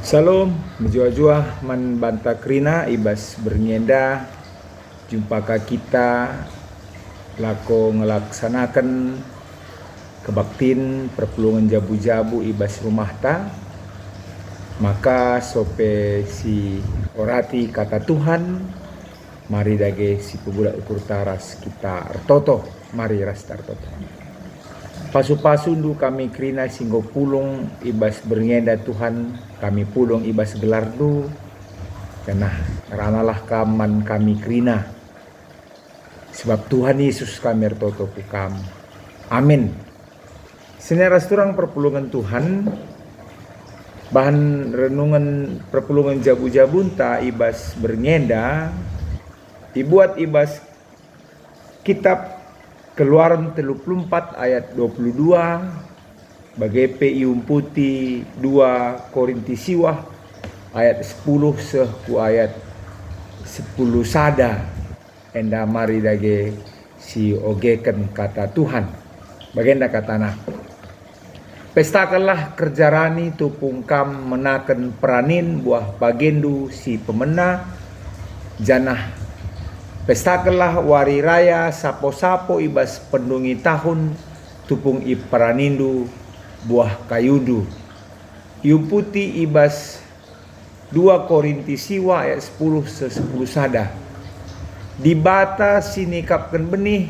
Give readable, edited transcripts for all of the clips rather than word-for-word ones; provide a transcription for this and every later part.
Salam, menjua-jua man banta krina ibas bernyenda jumpa kita lako ngelaksanakan kebaktin perpulungan jabu-jabu ibas rumah ta, maka sope si orati kata Tuhan mari dage si pebudak ukur taras kita artoto, mari ras tartoto. Pasu-pasu ndu kami krina singgo pulung ibas bernyenda Tuhan, kami pulung ibas gelar du karena ranalah kaman kami krina sebab Tuhan Yesus kami ertoto pukam. Amin. Seneras turang perpulungan Tuhan, bahan renungan perpulungan jabu-jabunta ibas bernyenda dibuat ibas kitab Keluaran 34 ayat 22 bagai PIum putih 2 Korintisiwah ayat 10 seku ayat 10 sada enda mari dage si ogeken kata Tuhan bagenda katana pestakanlah kerjarani tupungkam menaken peranin buah bagendu si pemena janah. Pestakanlah wari raya sapo-sapo ibas pendungi tahun tupung iparanindu buah kayudu. Ium putih ibas 2 Korintisiwa ayat 10 se-10 sada. Dibata sinikapkan benih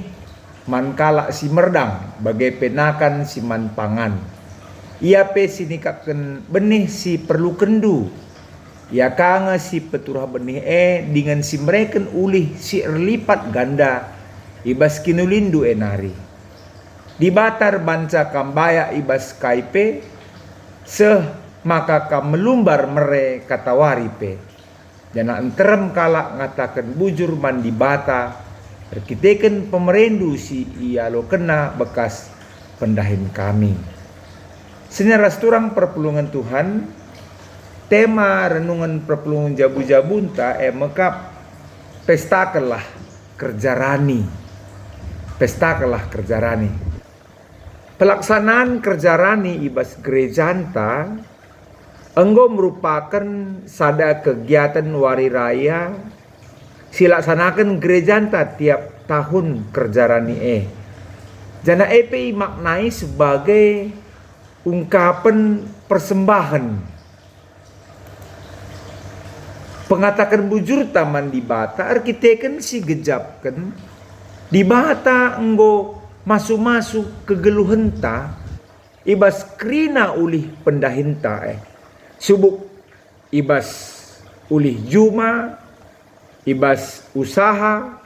mankala si merdang bagai penakan si man pangan. Ia pe sinikapkan benih si perlu kendu. Ya kanga si peturah benih dengan si mereken ulih si erlipat ganda ibas kinulindu enari. Dibatar banca kambaya ibas kaipe seh maka kam melumbar mere katawari pe. Jana enterem kalak ngatakan bujur man dibata perkiteken pemerendu si ia lo kena bekas pendahin kami. Seneras turang perpulungan Tuhan. Tema renungan perpulungan jabu-jabunta mekap pestakanlah kerjarani. Pestakanlah kerjarani. Pelaksanaan kerjarani ibas gerejanta enggo merupakan sada kegiatan wari raya silaksanakan gerejanta tiap tahun kerjarani Jana EPI maknai sebagai ungkapan persembahan. Pengatakan bujur taman di bata arkiteken si gejapkan di bata enggo masuk-masuk kegeluhenta ibas krina ulih pendahinta subuk ibas ulih juma ibas usaha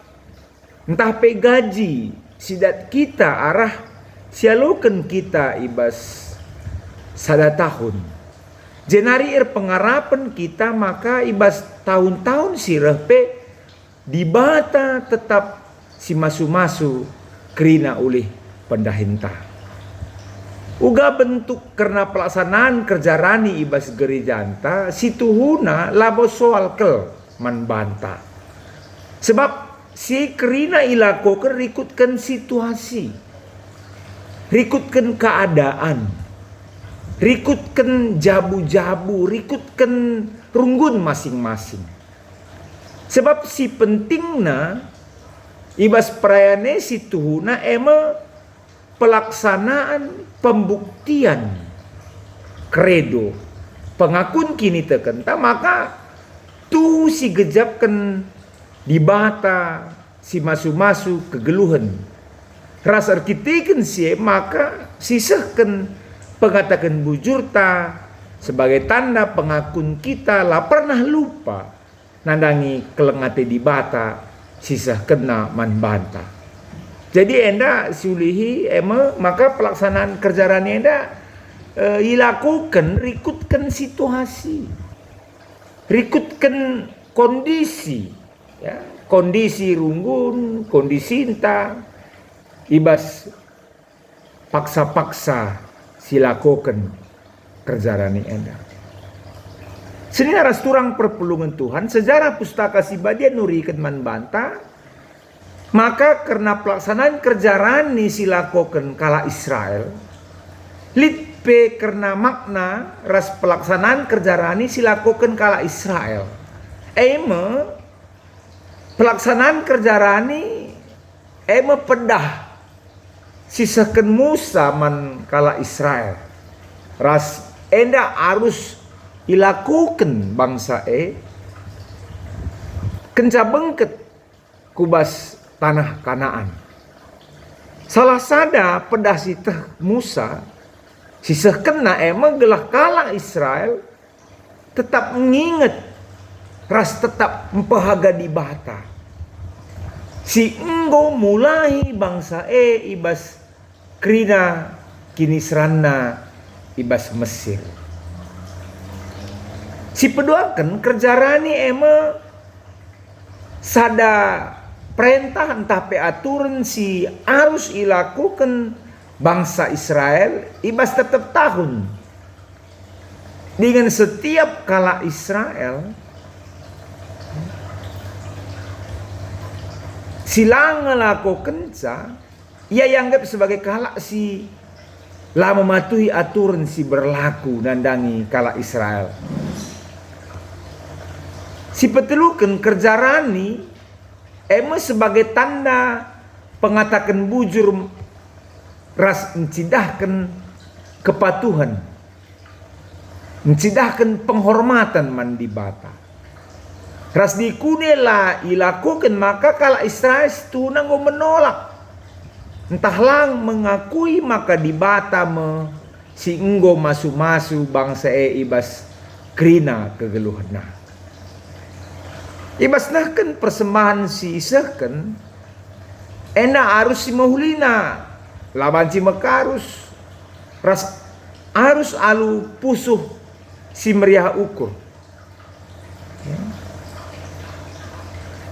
entah pe gaji sidat kita arah sialoken kita ibas sada tahun. Jenari pengarapan kita maka ibas tahun-tahun sirahpe dibata tetap si masu-masu krina ulih pendahinta. Uga bentuk karena pelaksanaan kerjarani ibas gerejanta situhuna labo soal kel manbanta. Sebab si krina ilako rikutkan situasi, rikutkan keadaan. Rikutkan jabu-jabu, rikutkan runggun masing-masing. Sebab si pentingna ibas perayaan si tuhuna pelaksanaan pembuktian kredo pengakun kini tekenta maka tu si gejapkan dibata si masu-masu kegeluhan ras arkiteken si maka sisahkan pengatakan bujurta sebagai tanda pengakun kita lah pernah lupa nandangi kelengate di bata sisa kena man banta. Jadi enda sulihi maka pelaksanaan kerjaan enda dilakukan rikutkan situasi, rikutkan kondisi, ya, kondisi runggun, kondisi inta, ibas paksa-paksa silakoken kerjarani enda. Seneras turang perpulungan Tuhan sejarah pustaka Sibadia nuriken man banta maka karena pelaksanaan kerjarani silakoken kala Israel lit pe karena makna ras pelaksanaan kerja rani silakukan kala Israel. Eme pelaksanaan kerja rani eme pedah sisakan Musa man kala Israel. Ras enda harus ilakukan bangsa kenca bengket kubas tanah Kanaan. Salah sada pedah sitah Musa sisah kena emang gelah kala Israel tetap mengingat ras tetap membahaga di bata. Si enggo mulai bangsa ibas krina kini serana ibas Mesir. Si peduakan kerja rani ema sada perintah entah pe aturan si harus ilakukan bangsa Israel ibas tetap tahun. Dengan setiap kala Israel silang ngelakukan ia anggap sebagai kala si lah mematuhi aturan si berlaku nandangi kala Israel. Si petelukan kerja rani eme sebagai tanda pengatakan bujur ras mencidahkan kepatuhan, mencidahkan penghormatan mandi bata. Ras dikunela ilakukan maka kala Israel tunang menolak. Entah lang mengakui maka di bata si enggo masu-masu bangsa ibas krina kegeluhna. Ibas nahkan persembahan si isahkan ena harus si mahulina laban si mekarus ras harus alu pusuh si meriah ukur.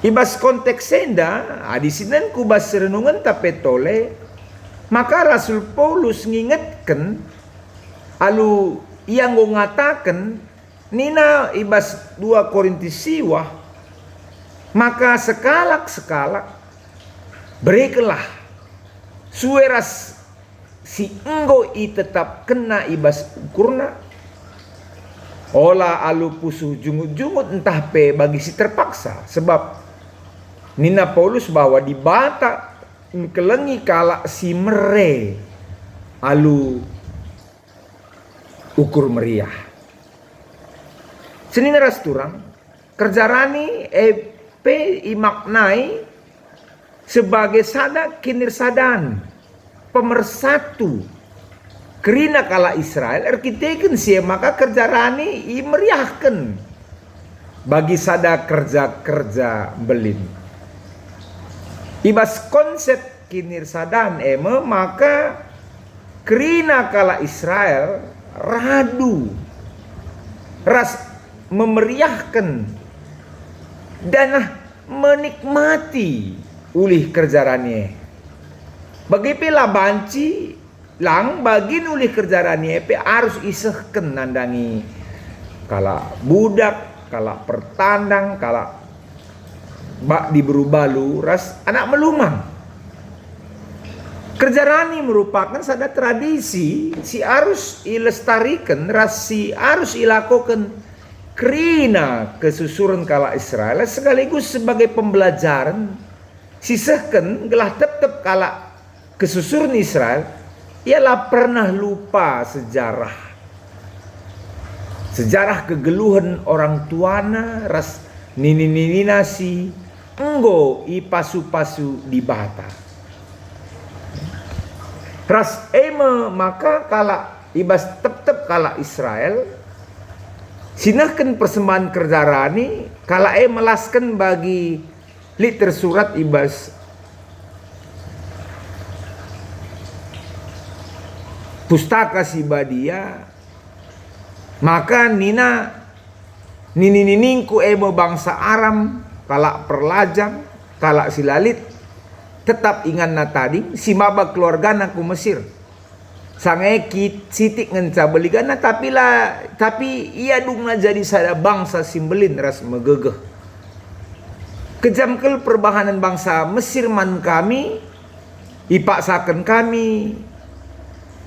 Ibas konteks senda adisinan kubas renungan tapetole maka Rasul Paulus ngingetkan alu yang ngatakan nina ibas 2 Korintus siwah maka sekalak berikanlah sueras si enggo tetap kena ibas ukurna olah alu pusuh jungut-jungut entah pe bagi si terpaksa sebab nina Paulus bahwa di bata kelengi kala si mere alu ukur meriah. Senina ras turang kerja rani imaknai sebagai sada kinirsadan pemersatu kerina kala Israel arkiteken sih maka kerja rani meriahkan bagi sada kerja-kerja belin. Ibas konsep kinirsadan maka kerina kala Israel radu ras memeriahkan dan menikmati ulih kerjarane. Bagi pila banci lang bagi ulih kerjarane harus isehken nandangi kala budak, kala pertandang, kala bak diburu balu ras anak melumang. Kerjarani merupakan sada tradisi si harus ilestarikan ras si harus ilakukan kerina kesusuran kala Israel sekaligus sebagai pembelajaran sisahkan gelah tetap kala kesusuran Israel ialah pernah lupa sejarah kegeluhan orang tuana ras nini nasi enggo ipasu-pasu di bata ras maka kala ibas tetap kala Israel sinahkan persembahan kerjarani kala melaskan bagi liter surat ibas pustaka sibadia maka niningku bangsa Aram kala perlajang kala silalit tetap ingat na tadi si maba keluarga naku Mesir sange sitik ngenca beligana tapi ia dungna jadi sada bangsa simbelin ras megegeh kejamkel perbahanan bangsa Mesir man kami ipaksakan kami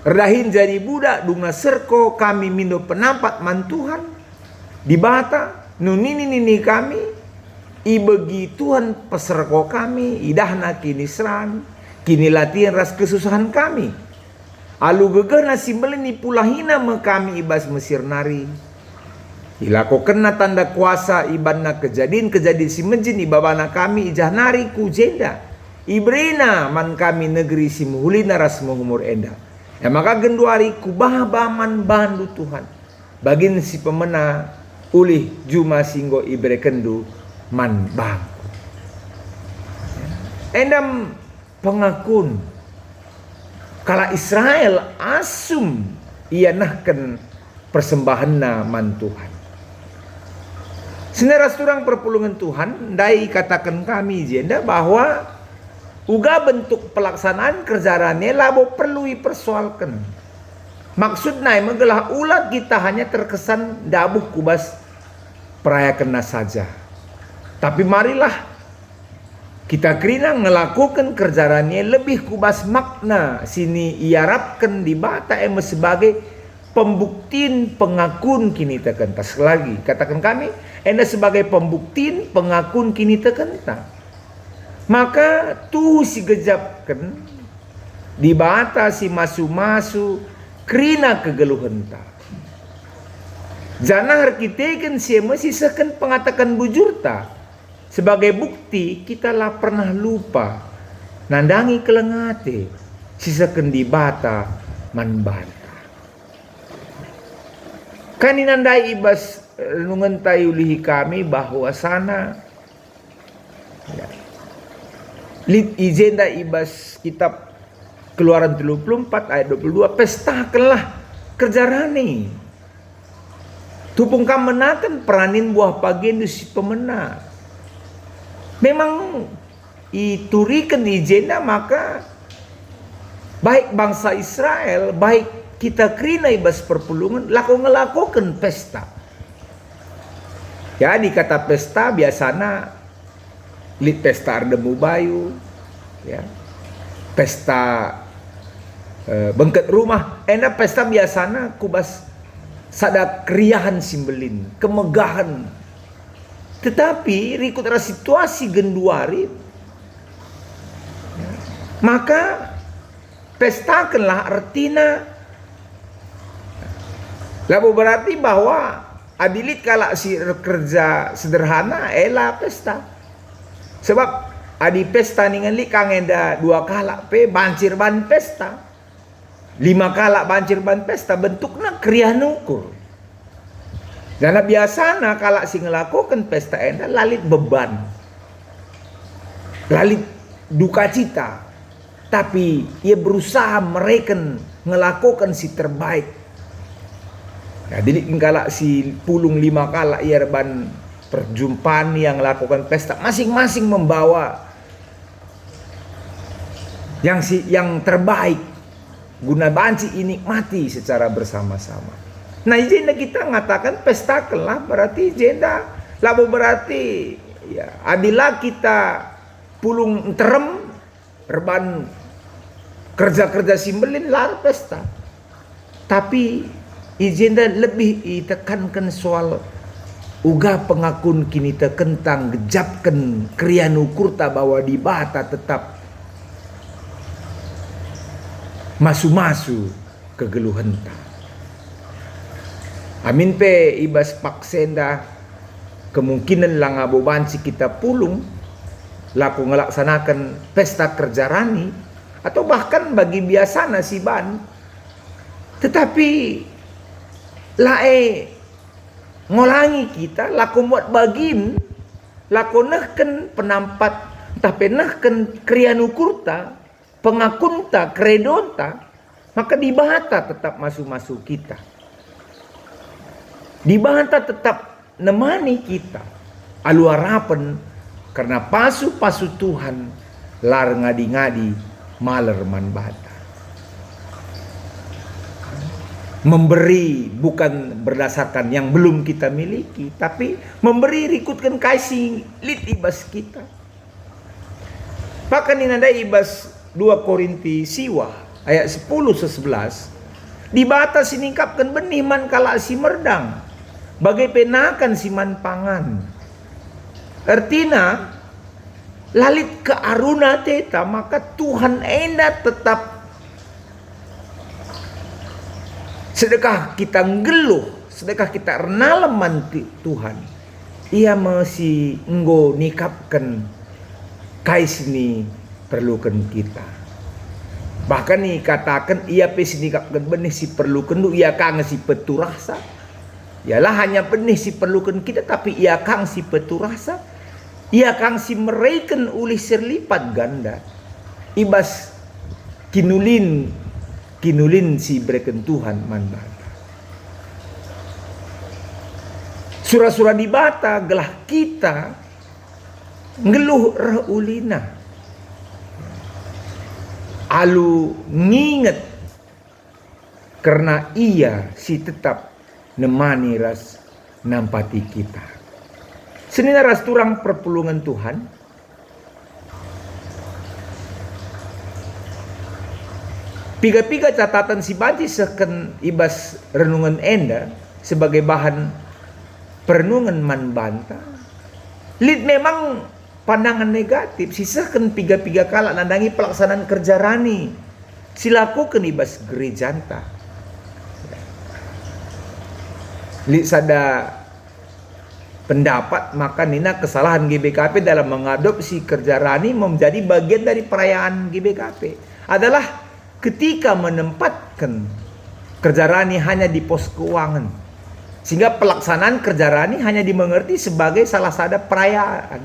Redahin jadi budak dungna serko kami mindo penampat mantuhan di bata nunini kami ibegi Tuhan peserko kami idahna kini seran kini latihan ras kesusahan kami alu gegana simbelini pulahina me kami ibas Mesir nari ilako kena tanda kuasa ibanna kejadian si menjin ibabana kami ijah nari ku jenda ibrina man kami negeri si muhulina ras menghumur enda. Ya maka genduari kubah baman bandu Tuhan. Bagin si pemena ulih juma singgo ibre kendu man bang. Endam pengakun kala Israel asum ia nahken persembahanna man Tuhan. Seneras turang perpulungan Tuhan, dai katakan kami jenda bahwa uga bentuk pelaksanaan kerjaannya labo perlu dipersoalkan. Maksudnya menggelah ulat kita hanya terkesan dabuh kubas perayakan saja. Tapi marilah kita kerina ngelakukan kerjaannya lebih kubas makna sini iarapkan di bata sebagai pembuktiin pengakun kini tekentas lagi. Katakan kami, enda sebagai pembuktiin pengakun kini tekentas. Maka tuh si gejapkan di bata si masu-masu kerina kegeluhan ta. Jana harkiteken si masih seken pengatakan bujur ta. Sebagai bukti kita lah pernah lupa nandangi kelengate sisaken di bata man bata. Kaninandai ibas renungan tayulihi kami bahwa sana ya, Lid izenda ibas kitab Keluaran 34 ayat 22 pestakanlah kerjarani. Tupung kam menakan peranin buah pagen si pemena. Memang iturikan izenda maka baik bangsa Israel baik kita kerina ibas perpulungan ngelakukan pesta. Jadi kata pesta biasanya lid pesta ardemu bayu, ya, pesta bengket rumah, enak pesta biasana kubas sada keriahan simbelin, kemegahan. Tetapi rikut situasi genduari, ya, maka pestakanlah artina. Lalu berarti bahwa adilit kalau si kerja sederhana, elah pesta. Sebab adi pesta ningan li kang enda 2 kalak pe bancir ban pesta 5 kalak bancir ban pesta bentukna krian ukur. Karena biasana kalak si ngelakukan pesta enda lalit beban lalit duka cita tapi ia berusaha mereken ngelakukan si terbaik. Nah, jadi kalak si pulung 5 kalak ia ban perjumpaan yang melakukan pesta masing-masing membawa yang terbaik guna banci ini mati secara bersama-sama. Nah jenda kita mengatakan pestakanlah berarti jenda lalu berarti ya adilah kita pulung terem reban kerja-kerja simbelin lar pesta. Tapi izenda lebih ditekankan soal uga pengakun kini tekentang gejapkan krianu kurta bahwa di bata tetap masu-masu kegeluhan ta. Amin pe ibas paksenda kemungkinan lang abo banci kita pulung laku ngelaksanakan pesta kerjarani atau bahkan bagi biasana si ban. Tetapi lae ngolangi kita laku buat bagin laku nahken penampat tapi nahken krianu kurta pengakunta kredonta maka dibahata tetap masuk-masuk kita dibahata tetap nemani kita aluarapen karena pasu-pasu Tuhan lar ngadi-ngadi maler man bata. Memberi bukan berdasarkan yang belum kita miliki, tapi memberi rikutkan kasih lit ibas kita. Bahkan ini ada ibas 2 Korinti siwa ayat 10-11. Di batas siningkapkan benih man kala si merdang, bagai penakan si man pangan. Artinya lalit ke aruna teta, maka Tuhan enda tetap sedekah kita ngeluh, sedekah kita renalaman Tuhan. Ia masih enggo nikapkan kais ini perlukan kita. Bahkan nih katakan ia pesi nikapkan benih si perlukan lu, ia kang si peturasa. Ialah hanya benih si perlukan kita, tapi ia kang si peturasa. Ia kang si mereken ulih serlipat ganda. Ibas kinulin si bereken Tuhan manbata. Surah-surah di bata gelah kita ngeluh ulina. Alu nginget karena ia si tetap nemani ras nampati kita. Senina ras turang perpulungan Tuhan. Piga-piga catatan si banci seken ibas renungan enda sebagai bahan perenungan man banta. Lid memang pandangan negatif, sisakan piga-piga kala nandangi pelaksanaan kerja rani. Silakukan ibas gerejanta. Lid sada pendapat maka nina kesalahan GBKP dalam mengadopsi kerja rani menjadi bagian dari perayaan GBKP adalah ketika menempatkan kerja rani hanya di pos keuangan, sehingga pelaksanaan kerja rani hanya dimengerti sebagai salah satu perayaan.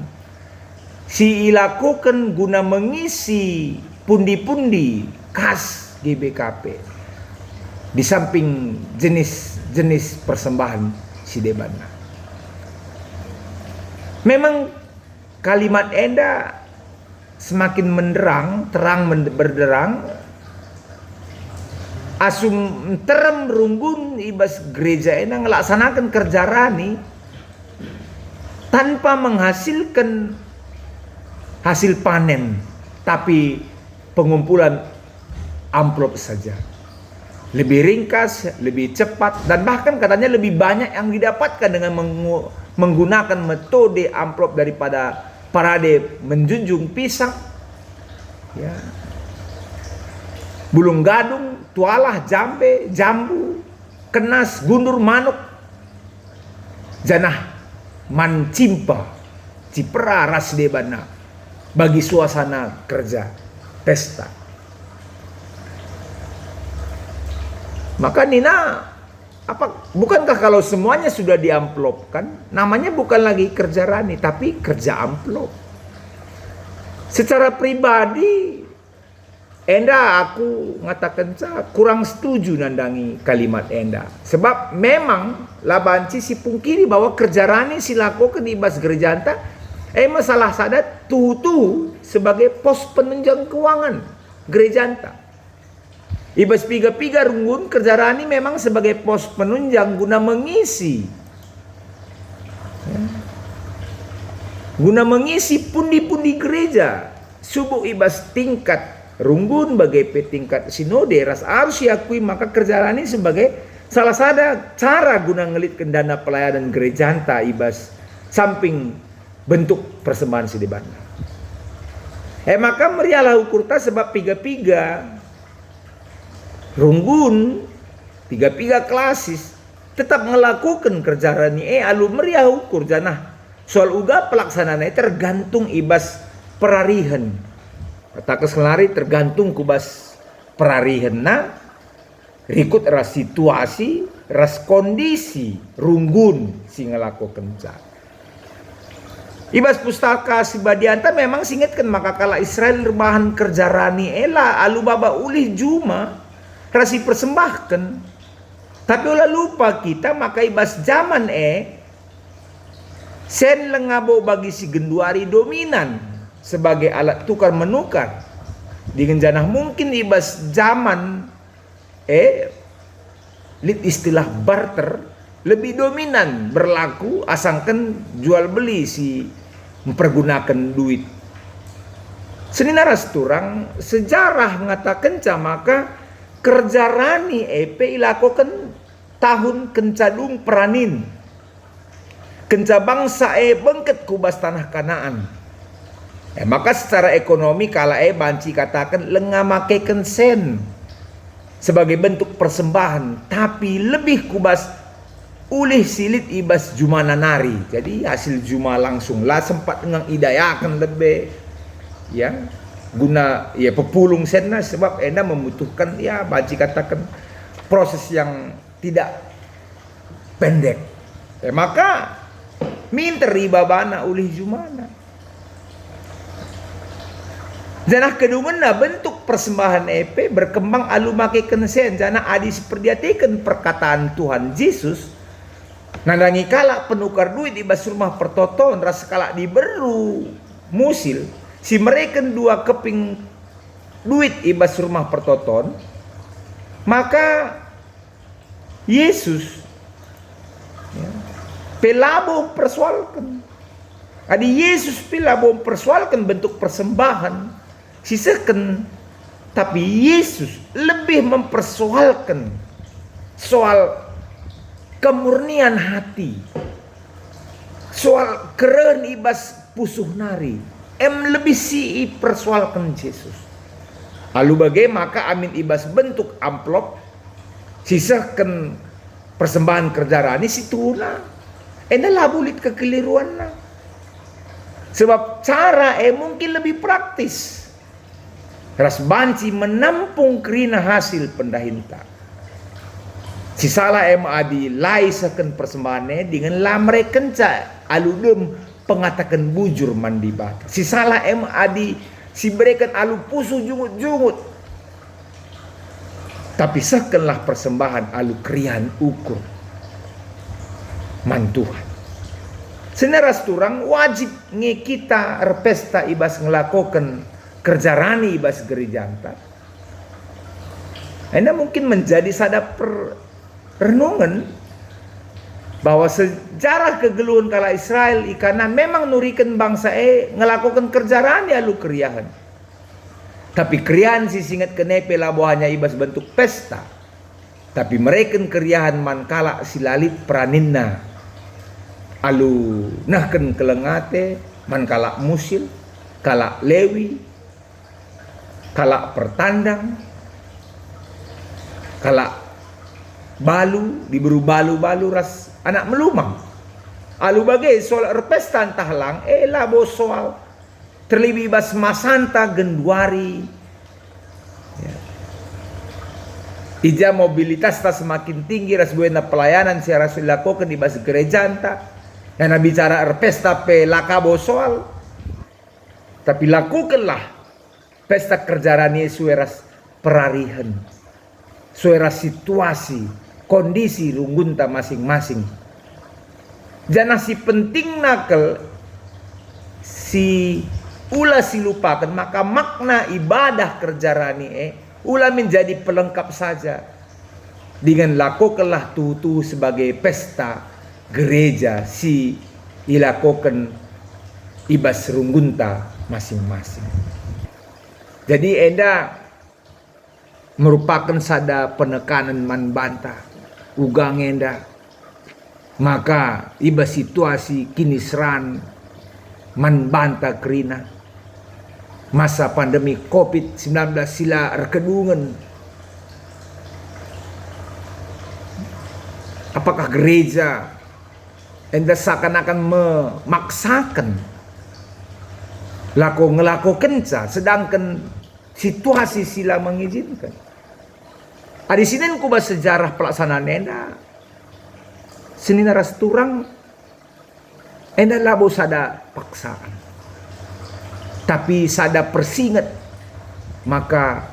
Si ilakukan guna mengisi pundi-pundi kas GBKP di samping jenis-jenis persembahan si debana. Memang kalimat enda semakin menderang, terang berderang, asum terem runggun ibas gereja ena ngelaksanakan kerja rani tanpa menghasilkan hasil panen, tapi pengumpulan amplop saja. Lebih ringkas, lebih cepat, dan bahkan katanya lebih banyak yang didapatkan dengan menggunakan metode amplop daripada parade menjunjung pisang, ya. Bulung gadung, tualah, jambe, jambu, kenas, gundur manuk, janah mancimpa, cipera ras debana bagi suasana kerja pesta. Maka Nina, bukankah kalau semuanya sudah diamplopkan, namanya bukan lagi kerja rani, tapi kerja amplop. Secara pribadi, enda aku ngatakan kurang setuju nandangi kalimat enda. Sebab memang labanci si pungkiri bahwa kerja rani silakukan ibas gerejanta, masalah sadat tutu sebagai pos penunjang keuangan gerejanta. Ibas piga-piga runggun kerja rani memang sebagai pos penunjang guna mengisi, guna mengisi pundi-pundi gereja. Subuh ibas tingkat runggun bagai tingkat sinode ras harus diakui, maka kerja rani sebagai salah satu cara guna ngelitkan dana pelayanan gerejanta ibas samping bentuk persembahan sidebana. Maka merialah ukurta sebab piga-piga runggun, piga-piga klasis tetap melakukan kerja rani alu meriah ukur janah. Soal uga pelaksanaannya tergantung ibas perarihan. Kata keselari tergantung kubas perarihan na rikut ras situasi, ras kondisi runggun si ngelakukan kerja. Ibas pustaka si badianta memang singetkan maka kala Israel rebahan kerja rani ela alu baba ulih juma rasi persembahkan, tapi ulah lupa kita maka ibas zaman sen lengabo bagi si genduari dominan sebagai alat tukar menukar. Dengan janah mungkin ibas zaman lit istilah barter lebih dominan berlaku, asangkan jual beli si mempergunakan duit. Senina rasturang sejarah ngatakan maka kerja rani EP ilakokan tahun kencadung peranin. Kenca bangsa bengket kubas tanah Kanaan. Maka secara ekonomi kala banci katakan lengah make kensen sebagai bentuk persembahan, tapi lebih kubas ulih silit ibas jumana nari. Jadi hasil juma langsung lah sempat ngang idayakan lebih ya guna ya pepulung sena sebab enda membutuhkan ya banci katakan proses yang tidak pendek. Maka minter ibabana ulih jumana. Janah kedungan bentuk persembahan EP berkembang alu make kensen jana adi seperdiatikan perkataan Tuhan Yesus nandangi kala penukar duit ibas rumah pertoton rasa kala diberu musil si mereka dua keping duit ibas rumah pertoton, maka Yesus ya, pelabo persoalkan. Adi Yesus pelabo persoalkan bentuk persembahan, sisakan, tapi Yesus lebih mempersoalkan soal kemurnian hati, soal keren ibas pusuh nari. Lebih si persoalkan Yesus. Lalu bagaimana maka amin ibas bentuk amplop sisakan persembahan kerja rani situna. Enda bulit kekeliruan na. Sebab cara mungkin lebih praktis. Ras banci menampung kerina hasil pendahinta. Si salah adi laisakan persembahannya dengan lamre kenca aludem pengatakan bujur mandi bata. Si salah adi si berikan alu pusu jungut-jungut. Tapi sekenlah persembahan alu krian ukur mantuhan. Seneras turang wajib nge kita erpesta ibas ngelakokan kerja rani ibas gerejanta. Anda mungkin menjadi sadap renungan bahwa sejarah kegeluhan kala Israel ikana memang nurikan bangsa ngelakukan kerjaan ya lu kriahan. Tapi kriahan si singet kenepe labo hanya ibas bentuk pesta. Tapi mereka kriahan man kala silalit praninna. Alu nahken kelengate man kala musil, kala lewi, kala pertandang, kala balu diburu balu ras anak melumang. Alu bagai soal erpesta tahlang labo soal terlebih bas masanta genduari ya. Ija mobilitas tak semakin tinggi ras buena pelayanan si rasul lakukan di bas gereja anta yang bicara erpesta pe lakabo soal tapi lakukanlah pesta kerjarani sueras perarihan sueras situasi kondisi runggunta masing-masing. Jangan si penting nakal si ulah si lupakan maka makna ibadah kerjarani ulah menjadi pelengkap saja dengan lakukanlah tutu sebagai pesta gereja si ilakokan ibas runggunta masing-masing. Jadi enda merupakan sada penekanan man banta ugang enda maka iba situasi kini seran man banta kerina masa pandemi COVID-19 sila rekedungan apakah gereja enda seakan-akan memaksakan ngelako kenca sedangkan situasi sila mengizinkan. Adi sini kubah sejarah pelaksanaan enda senina ras turang enda labo sada paksaan tapi sada persinget maka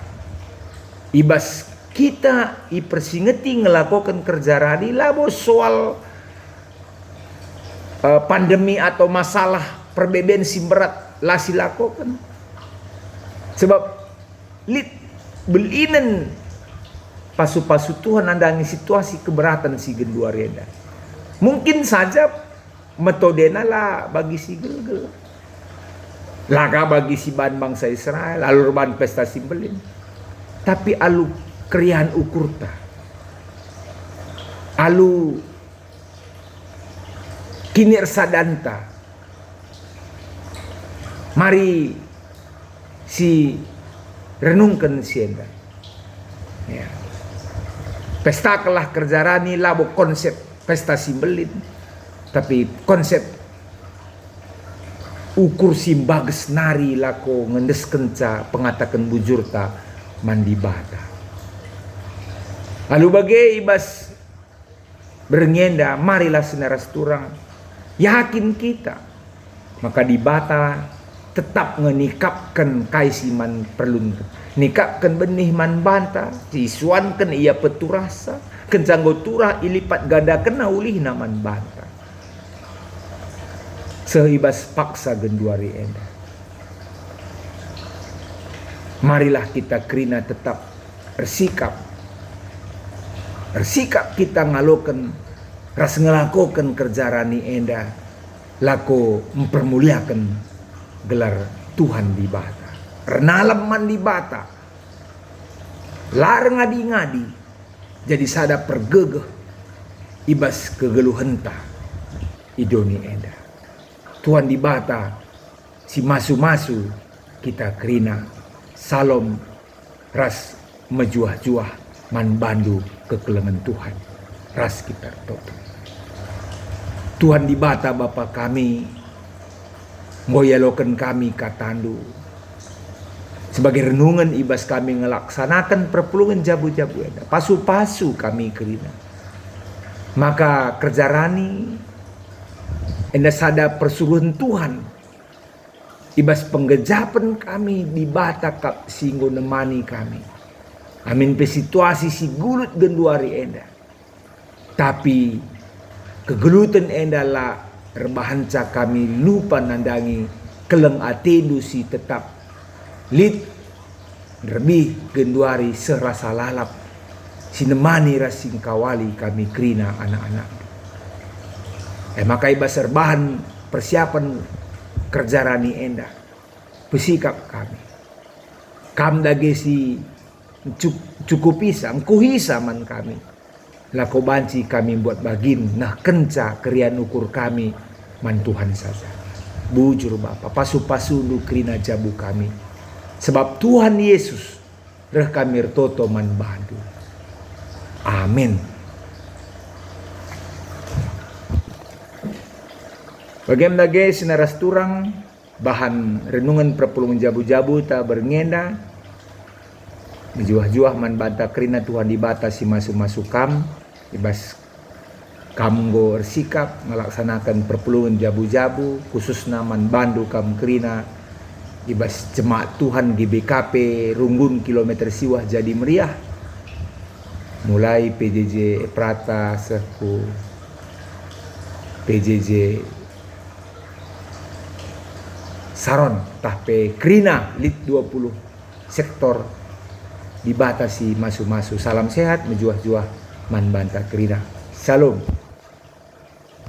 ibas kita ipersingeti ngelakukan kerja rani labo soal pandemi atau masalah perbedaan si berat lah silakukan sebab belinan pasu-pasu Tuhan andangi situasi keberatan si gendua reda. Mungkin saja metodena lah bagi si gelgel. Laga bagi si ban bangsa Israel, alur ban pesta simbelin. Tapi alu krian ukurta. Alu kinir sadanta. Mari si renungkan sienda. Ya. Pesta kelah kerjarani labo konsep pesta simbelin. Tapi konsep ukur simbages nari lako ngendes kenca pengatakan bujurta mandi bata. Lalu bagai ibas berngenda, marilah senaras turang yakin kita maka di bata tetap ngenikapkan kaisiman perlu nikapkan benih man banta siswankan ia peturasa kencanggo turah ilipat gada kena ulih naman banta sehibas paksa genduari enda. Marilah kita krina tetap bersikap kita ngaloken ras ngelakokan kerjarani enda lako mempermuliakan gelar Tuhan di bata renalem man di bata lar ngadi-ngadi jadi sada pergegeh ibas kegeluhenta idoni enda Tuhan di bata si masu-masu kita krina salom ras mejuah-juah man bandu kekelengan Tuhan ras kita toto Tuhan di bata Bapa kami ngoyalokan kami katandu sebagai renungan ibas kami ngelaksanakan perpulungan jabu-jabu enda pasu-pasu kami krina maka kerjarani enda sada persuruhan Tuhan ibas penggejapan kami di bata kap singgo nemani kami amin pe situasi si gulut genduari enda tapi kegelutan enda la rebahanca kami lupa nandangi keleng atendu si tetap lit lebih genduari serasa lalap sinemani rasing kawali kami krina anak-anak maka ibas serbahan persiapan kerjarani enda bersikap kami kam dage si cukup bisa engkuhisa man kami lako banci kami buat bagin nah kenca kerian ukur kami man Tuhan saja bujur Bapa pasu-pasu lu krina jabu kami sebab Tuhan Yesus reh kami toto man bandu amin. Bagaimana guys senaras turang bahan renungan perpulungan jabu-jabu tak berngenda menjuah-juah man banta krina Tuhan di bata si masuk-masuk kam ibas kamgo bersikap melaksanakan perpulungan jabu-jabu khususnya man bandu kam krina ibas jemaat Tuhan GBKP Runggun kilometer siwah jadi meriah mulai PJJ Prata serku PJJ Saron tahpe krina lit 20 sektor dibatasi masu-masu salam sehat menjuah-juah man banta krina. Salam.